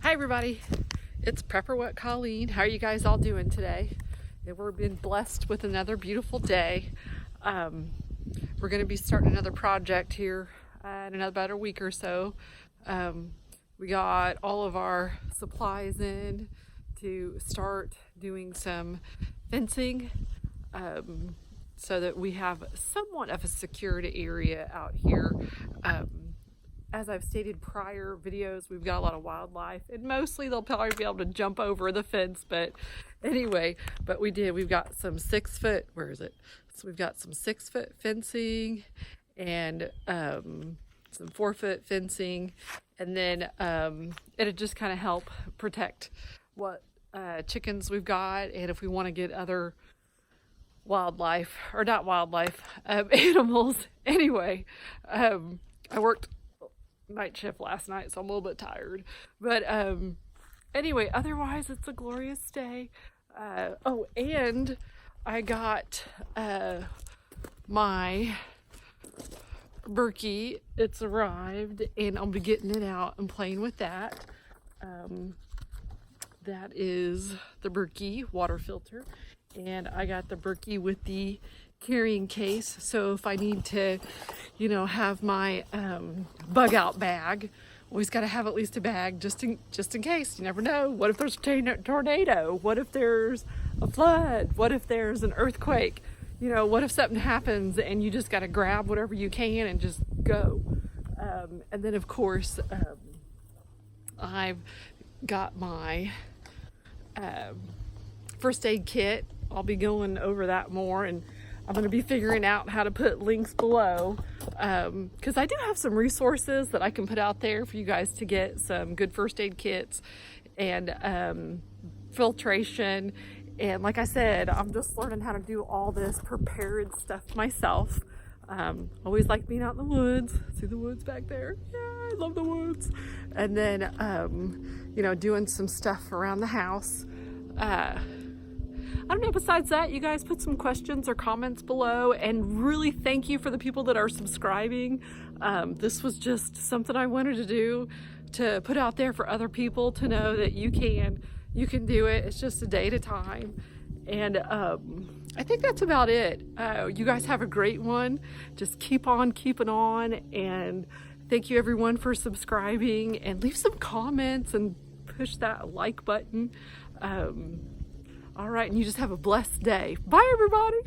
Hi everybody, it's Prepper What Colleen. How are you guys all doing today? And we're being blessed with another beautiful day. We're going to be starting another project here in about a week or so. We got all of our supplies in to start doing some fencing so that we have somewhat of a secured area out here. As I've stated prior videos, we've got a lot of wildlife, and mostly they'll probably be able to jump over the fence, but anyway, we've got some 6 foot, where is it? So we've got some 6 foot fencing and some 4 foot fencing, and then it'll just kind of help protect what chickens we've got, and if we want to get other wildlife, or not wildlife, animals. Anyway, I worked night shift last night, so I'm a little bit tired, but anyway, otherwise it's a glorious day. Oh, and I got my Berkey. It's arrived, and I'll be getting it out and playing with that. That is the Berkey water filter, and I got the Berkey with the carrying case, so if I need to, have my bug out bag, always got to have at least a bag just in case. You never know. What if there's a tornado? What if there's a flood? What if there's an earthquake? What if something happens and you just got to grab whatever you can and just go? And then of course I've got my first aid kit. I'll be going over that more, and I'm going to be figuring out how to put links below, because I do have some resources that I can put out there for you guys to get some good first aid kits and filtration. And like I said, I'm just learning how to do all this prepared stuff myself. Always like being out in the woods. See the woods back there? Yeah, I love the woods. And then, doing some stuff around the house. I don't know, besides that, you guys put some questions or comments below, and really thank you for the people that are subscribing. This was just something I wanted to do, to put out there for other people to know that you can do it. It's just a day at a time. And I think that's about it. You guys have a great one. Just keep on keeping on, and thank you everyone for subscribing, and leave some comments and push that like button. All right, and you just have a blessed day. Bye, everybody.